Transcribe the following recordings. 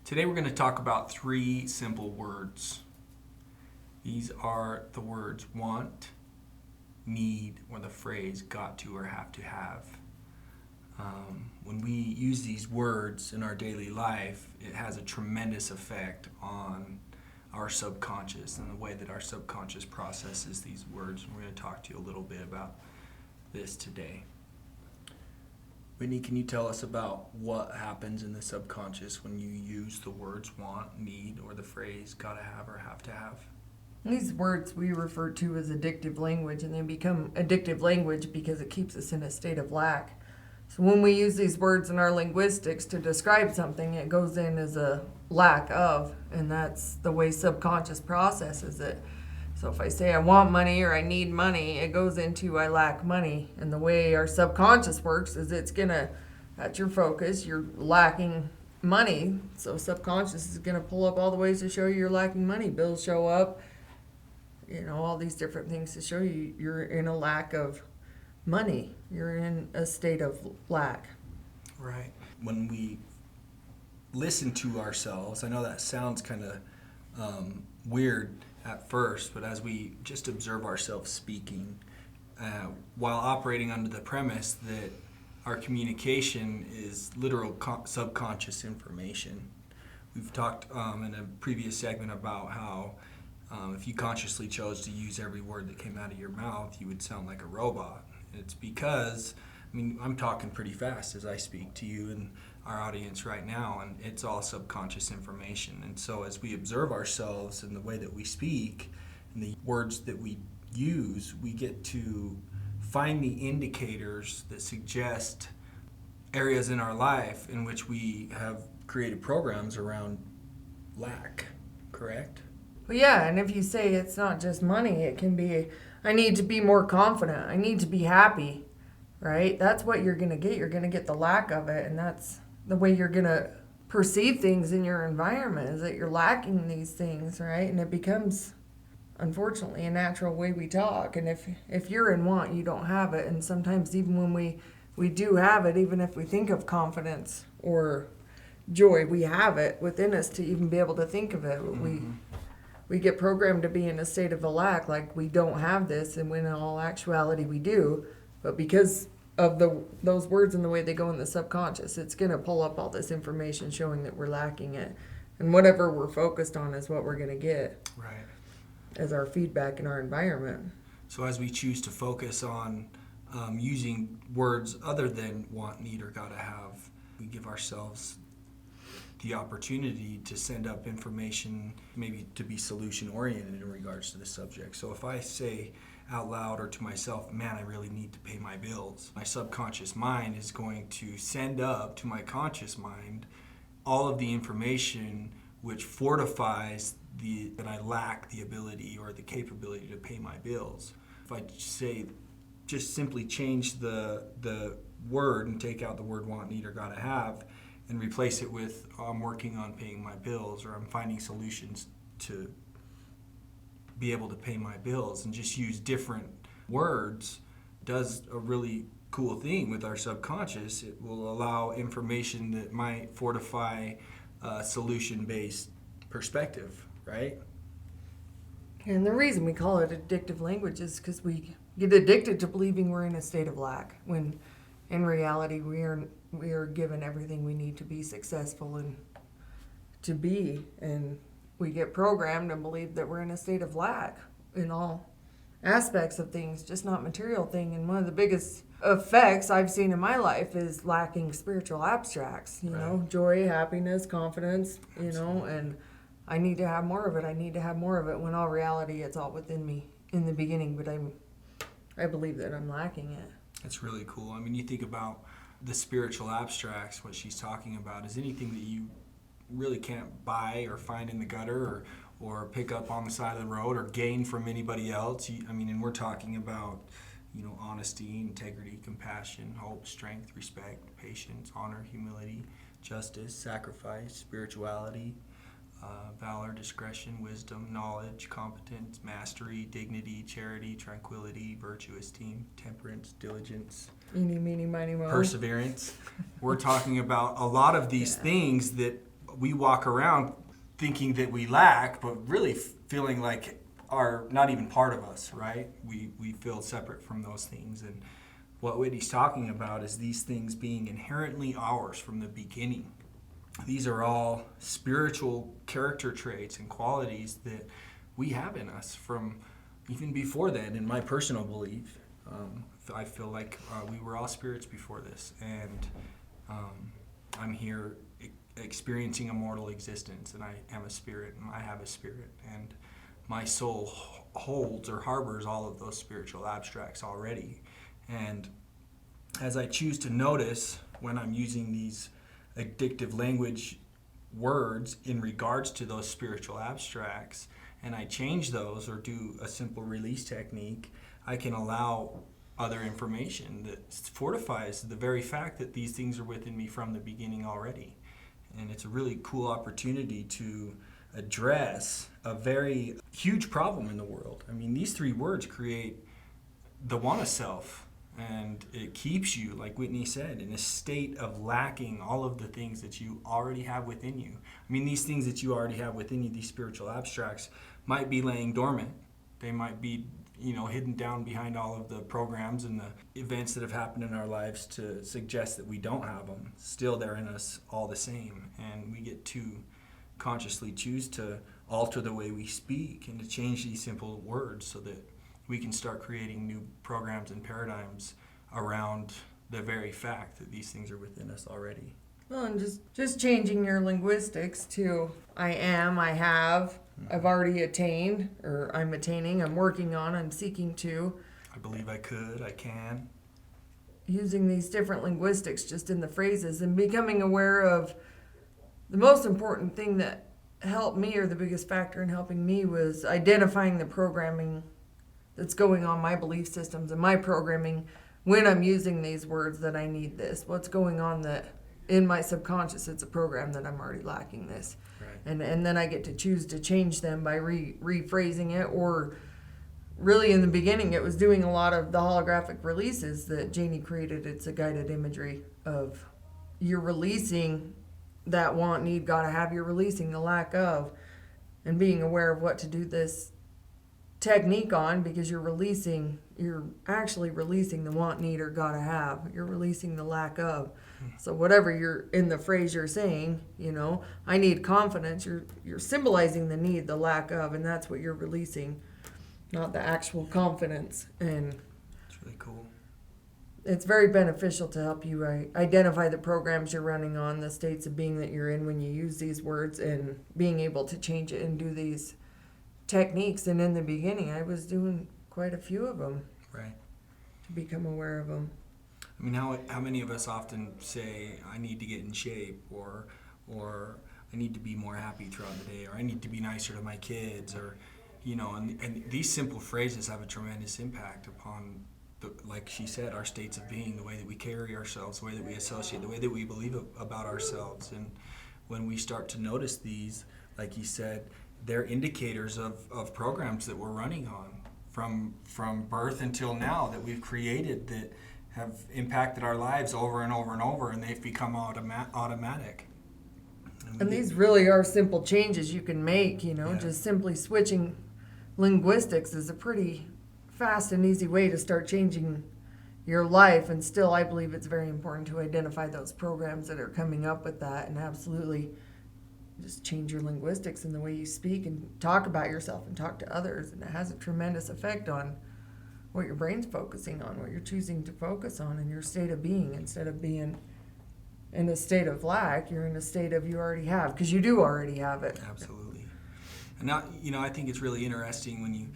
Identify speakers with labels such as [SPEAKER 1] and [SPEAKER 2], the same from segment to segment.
[SPEAKER 1] Today we're going to talk about 3 simple words. These are the words want, need, or the phrase got to or have to have. When we use these words in our daily life, it has a tremendous effect on our subconscious and the way that our subconscious processes these words. And we're going to talk to you a little bit about this today. Whitney, can you tell us about what happens in the subconscious when you use the words want, need, or the phrase gotta have or have to have?
[SPEAKER 2] These words we refer to as addictive language, and they become addictive language because it keeps us in a state of lack. So when we use these words in our linguistics to describe something, it goes in as a lack of, and that's the way subconscious processes it. So if I say I want money or I need money, it goes into I lack money. And the way our subconscious works is that's your focus, you're lacking money. So subconscious is gonna pull up all the ways to show you're lacking money. Bills show up, all these different things to show you you're in a lack of money. You're in a state of lack.
[SPEAKER 1] Right. When we listen to ourselves, I know that sounds kind of weird at first, but as we just observe ourselves speaking, while operating under the premise that our communication is literal subconscious information. We've talked in a previous segment about how if you consciously chose to use every word that came out of your mouth, you would sound like a robot. It's because, I'm talking pretty fast as I speak to you and our audience right now, and it's all subconscious information. And so as we observe ourselves and the way that we speak and the words that we use, we get to find the indicators that suggest areas in our life in which we have created programs around lack, correct?
[SPEAKER 2] Well, yeah, and if you say it's not just money, it can be, I need to be more confident, I need to be happy, right? That's what you're going to get. You're going to get the lack of it, and that's the way you're going to perceive things in your environment, is that you're lacking these things, right? And it becomes, unfortunately, a natural way we talk. And if you're in want, you don't have it. And sometimes even when we do have it, even if we think of confidence or joy, we have it within us to even be able to think of it.
[SPEAKER 1] Mm-hmm.
[SPEAKER 2] We get programmed to be in a state of a lack, like we don't have this, and when in all actuality we do. But because of those words and the way they go in the subconscious, it's going to pull up all this information showing that we're lacking it. And whatever we're focused on is what we're going to get as our feedback in our environment.
[SPEAKER 1] So as we choose to focus on using words other than want, need, or gotta have, we give ourselves the opportunity to send up information, maybe to be solution-oriented in regards to the subject. So if I say out loud or to myself, man, I really need to pay my bills, my subconscious mind is going to send up to my conscious mind all of the information which fortifies that I lack the ability or the capability to pay my bills. If I say, just simply change the word and take out the word want, need, or gotta have, and replace it with I'm working on paying my bills, or I'm finding solutions to be able to pay my bills, and just use different words, does a really cool thing with our subconscious. It will allow information that might fortify a solution-based perspective, right?
[SPEAKER 2] And the reason we call it addictive language is because we get addicted to believing we're in a state of lack, when in reality we are given everything we need to be successful and to be, and we get programmed to believe that we're in a state of lack in all aspects of things, just not material thing. And one of the biggest effects I've seen in my life is lacking spiritual abstracts, joy, happiness, confidence, and I need to have more of it. I need to have more of it, when all reality, it's all within me in the beginning, but I believe that I'm lacking it.
[SPEAKER 1] That's really cool. You think about the spiritual abstracts, what she's talking about is anything that you really can't buy or find in the gutter or pick up on the side of the road or gain from anybody else. And we're talking about, honesty, integrity, compassion, hope, strength, respect, patience, honor, humility, justice, sacrifice, spirituality, valor, discretion, wisdom, knowledge, competence, mastery, dignity, charity, tranquility, virtue, esteem, temperance, diligence,
[SPEAKER 2] Eeny, meeny, miny, moe.
[SPEAKER 1] perseverance. We're talking about a lot of these things that we walk around thinking that we lack, but really feeling like are not even part of us, right? We feel separate from those things. And what Whitney's talking about is these things being inherently ours from the beginning. These are all spiritual character traits and qualities that we have in us from even before then, in my personal belief. I feel like we were all spirits before this, and I'm here experiencing a mortal existence, and I am a spirit, and I have a spirit, and my soul holds or harbors all of those spiritual abstracts already. And as I choose to notice when I'm using these addictive language words in regards to those spiritual abstracts, and I change those or do a simple release technique, I can allow other information that fortifies the very fact that these things are within me from the beginning already. And it's a really cool opportunity to address a very huge problem in the world. I mean, these three words create the want self, and it keeps you, like Whitney said, in a state of lacking all of the things that you already have within you. I mean, these things that you already have within you, these spiritual abstracts, might be laying dormant. They might be, hidden down behind all of the programs and the events that have happened in our lives to suggest that we don't have them. Still, they're in us all the same, and we get to consciously choose to alter the way we speak and to change these simple words so that we can start creating new programs and paradigms around the very fact that these things are within us already.
[SPEAKER 2] Well, and just changing your linguistics to I am, I have, I've already attained, or I'm attaining, I'm working on, I'm seeking to.
[SPEAKER 1] I believe I could, I can.
[SPEAKER 2] Using these different linguistics just in the phrases and becoming aware of the most important thing that helped me, or the biggest factor in helping me, was identifying the programming that's going on, my belief systems and my programming when I'm using these words that I need this. What's going on that in my subconscious, it's a program that I'm already lacking this.
[SPEAKER 1] Right.
[SPEAKER 2] And then I get to choose to change them by rephrasing it, or really in the beginning it was doing a lot of the holographic releases that Janie created. It's a guided imagery of you're releasing that want, need, gotta have, you're releasing the lack of, and being aware of what to do this technique on, because you're actually releasing the want, need, or gotta have. You're releasing the lack of. So whatever you're in the phrase you're saying, I need confidence, you're symbolizing the need, the lack of, and that's what you're releasing, not the actual confidence. And
[SPEAKER 1] it's really cool.
[SPEAKER 2] It's very beneficial to help you identify the programs you're running on, the states of being that you're in when you use these words, and being able to change it and do these techniques. And in the beginning, I was doing quite a few of them.
[SPEAKER 1] Right.
[SPEAKER 2] To become aware of them.
[SPEAKER 1] I mean, how many of us often say, I need to get in shape, or I need to be more happy throughout the day, or I need to be nicer to my kids, or, and these simple phrases have a tremendous impact upon, like she said, our states of being, the way that we carry ourselves, the way that we associate, the way that we believe about ourselves. And when we start to notice these, like you said, they're indicators of programs that we're running on from birth until now that we've created that have impacted our lives over and over and over, and they've become automatic.
[SPEAKER 2] And these really are simple changes you can make,
[SPEAKER 1] Yeah.
[SPEAKER 2] Just simply switching linguistics is a pretty fast and easy way to start changing your life. And still, I believe it's very important to identify those programs that are coming up with that, and absolutely just change your linguistics and the way you speak and talk about yourself and talk to others. And it has a tremendous effect on what your brain's focusing on, what you're choosing to focus on in your state of being. Instead of being in a state of lack, you're in a state of you already have, because you do already have it.
[SPEAKER 1] Absolutely. And now, I think it's really interesting when you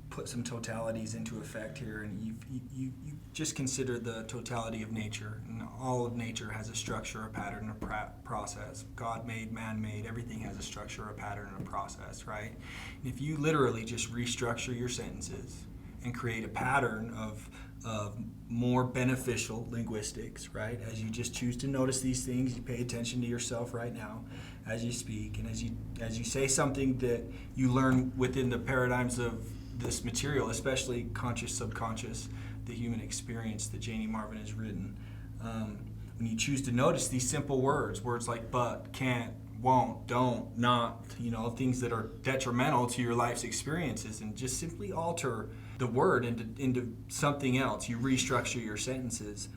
[SPEAKER 1] put some totalities into effect here, and you just consider the totality of nature. And all of nature has a structure, a pattern, a process. God made, man made, everything has a structure, a pattern, and a process, right? And if you literally just restructure your sentences and create a pattern of more beneficial linguistics, right? As you just choose to notice these things, you pay attention to yourself right now as you speak, and as you say something that you learn within the paradigms of this material, especially conscious, subconscious, the human experience that Janie Marvin has written. When you choose to notice these simple words like but, can't, won't, don't, not, things that are detrimental to your life's experiences, and just simply alter the word into something else. You restructure your sentences.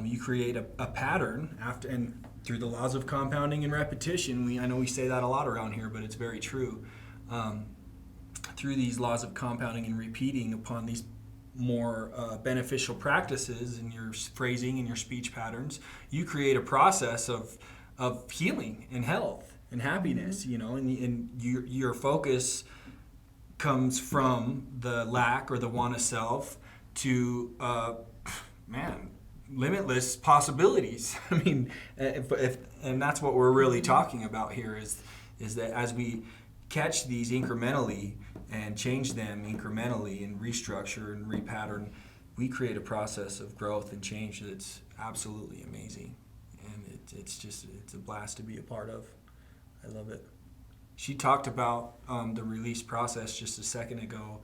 [SPEAKER 1] You create a pattern after, and through the laws of compounding and repetition, I know we say that a lot around here, but it's very true. Through these laws of compounding and repeating upon these more beneficial practices in your phrasing and your speech patterns, you create a process of healing and health and happiness, and your focus comes from the lack or the want of self to, limitless possibilities. I mean, and that's what we're really talking about here is that as we catch these incrementally and change them incrementally and restructure and repattern, we create a process of growth and change that's absolutely amazing. And it's a blast to be a part of. I love it. She talked about the release process just a second ago,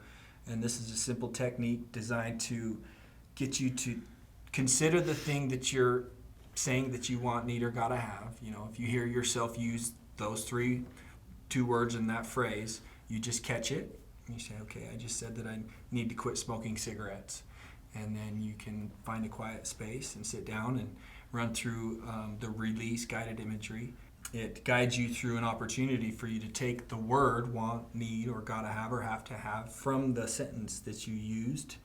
[SPEAKER 1] and this is a simple technique designed to get you to consider the thing that you're saying that you want, need, or gotta have. If you hear yourself use those two words in that phrase, you just catch it and you say, okay, I just said that I need to quit smoking cigarettes. And then you can find a quiet space and sit down and run through the release guided imagery. It guides you through an opportunity for you to take the word want, need, or gotta have, or have to have from the sentence that you used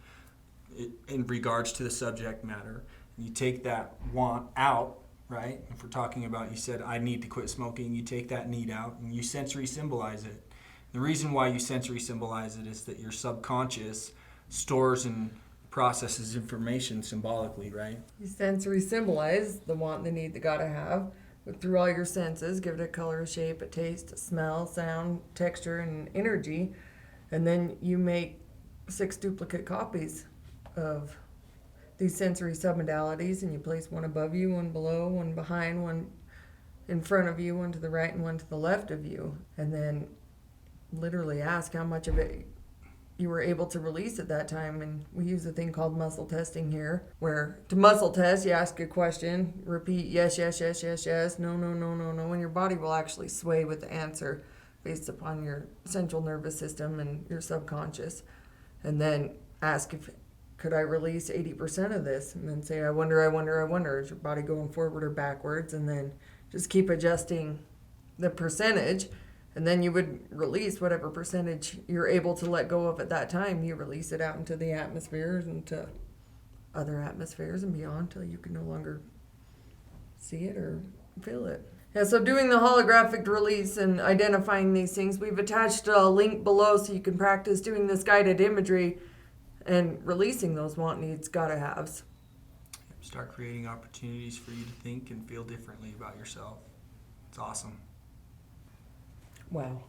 [SPEAKER 1] in regards to the subject matter. And you take that want out, right? If we're talking about, you said, I need to quit smoking, you take that need out and you sensory symbolize it. The reason why you sensory symbolize it is that your subconscious stores and processes information symbolically, right?
[SPEAKER 2] You sensory symbolize the want, the need, the gotta have. But through all your senses, give it a color, a shape, a taste, a smell, sound, texture, and energy. And then you make 6 duplicate copies of these sensory submodalities, and you place one above you, one below, one behind, one in front of you, one to the right, and one to the left of you. And then literally ask how much of it you were able to release at that time. And we use a thing called muscle testing here, where to muscle test, you ask a question, repeat yes, yes, yes, yes, yes, no, no, no, no, no, and your body will actually sway with the answer based upon your central nervous system and your subconscious. And then ask if, could I release 80% of this? And then say, I wonder, I wonder, I wonder. Is your body going forward or backwards? And then just keep adjusting the percentage. And then you would release whatever percentage you're able to let go of at that time. You release it out into the atmospheres and to other atmospheres and beyond till you can no longer see it or feel it. Yeah, so doing the holographic release and identifying these things, we've attached a link below so you can practice doing this guided imagery and releasing those want, needs, gotta haves.
[SPEAKER 1] Start creating opportunities for you to think and feel differently about yourself. It's awesome.
[SPEAKER 2] Wow.